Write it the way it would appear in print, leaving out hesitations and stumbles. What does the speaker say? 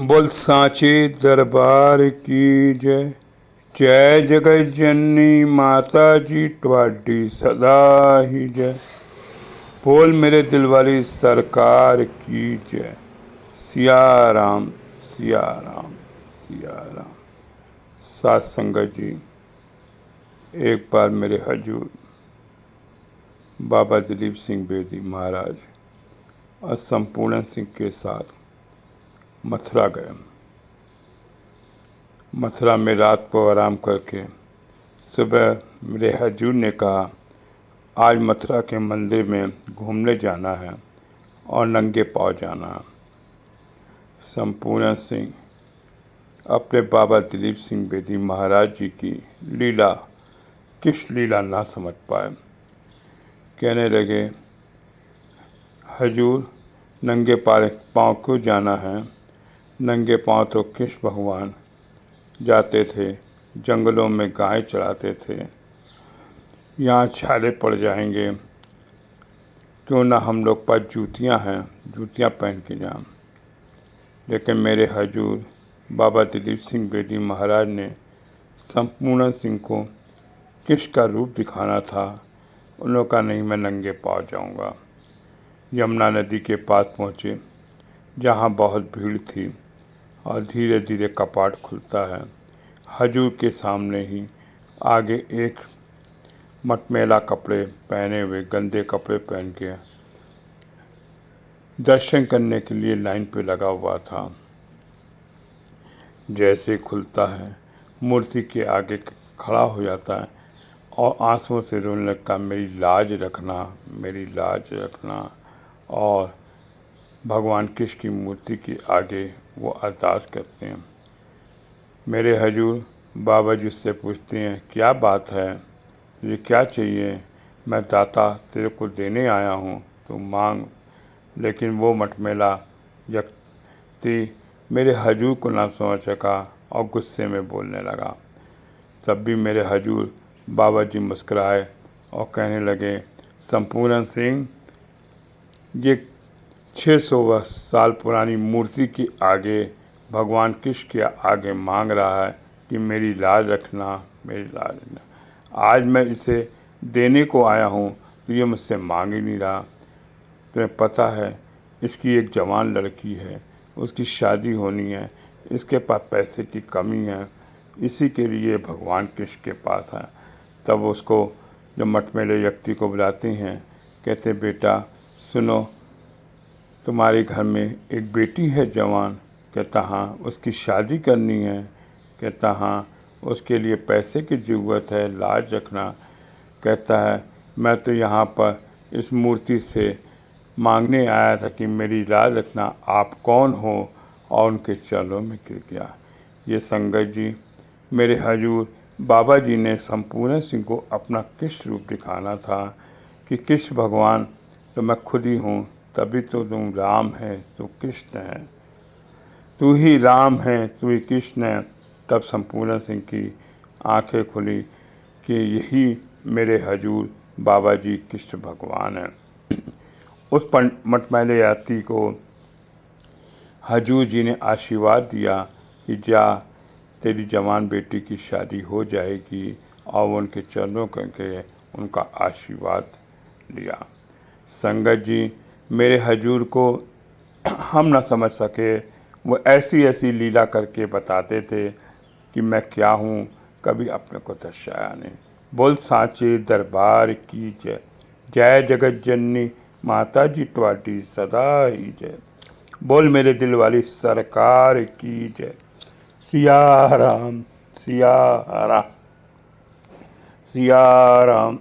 बोल सांचे दरबार की जय। जय जगत जननी माता जी ट्वाडी सदा ही जय। बोल मेरे दिल वाली सरकार की जय। सिया राम सिया राम सिया राम। सात संगत जी, एक बार मेरे हजूर बाबा दिलीप सिंह बेदी महाराज और संपूर्ण सिंह के साथ मथुरा गए। मथुरा में रात को आराम करके सुबह मेरे हजूर ने कहा, आज मथुरा के मंदिर में घूमने जाना है और नंगे पाँव जाना है। संपूर्ण सिंह अपने बाबा दिलीप सिंह बेदी महाराज जी की लीला, किस लीला ना समझ पाए। कहने लगे, हजूर नंगे पाँव क्यों जाना है? नंगे पाँव तो कृष्ण भगवान जाते थे, जंगलों में गाय चराते थे। यहाँ छाले पड़ जाएंगे, क्यों ना हम लोग पास जूतियाँ हैं, जूतियाँ पहन के जाएं। लेकिन मेरे हजूर बाबा दिलीप सिंह बेदी महाराज ने संपूर्ण सिंह को कृष्ण का रूप दिखाना था। उन्होंने कहा, नहीं, मैं नंगे पाँव जाऊँगा। यमुना नदी के पास पहुँचे, जहाँ बहुत भीड़ थी, और धीरे धीरे कपाट खुलता है। हजूर के सामने ही आगे एक मटमैला कपड़े पहने हुए, गंदे कपड़े पहन के दर्शन करने के लिए लाइन पे लगा हुआ था। जैसे खुलता है, मूर्ति के आगे खड़ा हो जाता है और आंसुओं से रोने लगता, मेरी लाज रखना, मेरी लाज रखना। और भगवान कृष्ण की मूर्ति के आगे वो अरदास करते हैं। मेरे हजूर बाबा जी उससे पूछते हैं, क्या बात है, ये क्या चाहिए? मैं दाता तेरे को देने आया हूँ, तो मांग। लेकिन वो मटमैला व्यक्ति मेरे हजूर को ना समझ सका और गुस्से में बोलने लगा। तब भी मेरे हजूर बाबा जी मुस्कुराए और कहने लगे, संपूर्ण सिंह, ये 600 साल पुरानी मूर्ति के आगे, भगवान कृष्ण के आगे मांग रहा है कि मेरी लाज रखना, मेरी लाज रखना। आज मैं इसे देने को आया हूँ तो ये मुझसे मांग ही नहीं रहा। तुम्हें पता है, इसकी एक जवान लड़की है, उसकी शादी होनी है, इसके पास पैसे की कमी है, इसी के लिए भगवान कृष्ण के पास है। तब उसको जब मटमैले व्यक्ति को बुलाते हैं, कहते, बेटा सुनो, तुम्हारे घर में एक बेटी है जवान। कहता, हाँ। उसकी शादी करनी है। कहता, हाँ। उसके लिए पैसे की ज़रूरत है, लाज रखना। कहता है, मैं तो यहाँ पर इस मूर्ति से मांगने आया था कि मेरी लाज रखना, आप कौन हो? और उनके चरणों में गिर गया। ये संगत जी, मेरे हजूर बाबा जी ने संपूर्ण सिंह को अपना कृष्ण रूप दिखाना था कि कृष्ण भगवान तो मैं खुद ही हूँ, तभी तो तुम राम है, तू कृष्ण है, तू ही राम है, तू ही कृष्ण है। तब संपूर्ण सिंह की आंखें खुली कि यही मेरे हजूर बाबा जी कृष्ण भगवान हैं। उस मटमैले यात्री को हजूर जी ने आशीर्वाद दिया कि जा, तेरी जवान बेटी की शादी हो जाएगी, और उनके चरणों करके उनका आशीर्वाद लिया। संगत जी, मेरे हजूर को हम न समझ सके, वो ऐसी ऐसी लीला करके बताते थे कि मैं क्या हूँ, कभी अपने को दर्शाया नहीं। बोल सांचे दरबार की जय। जय जगत जननी माता जी ट्वाडी सदा ही जय। बोल मेरे दिल वाली सरकार की जय। सिया राम सिया राम सिया राम।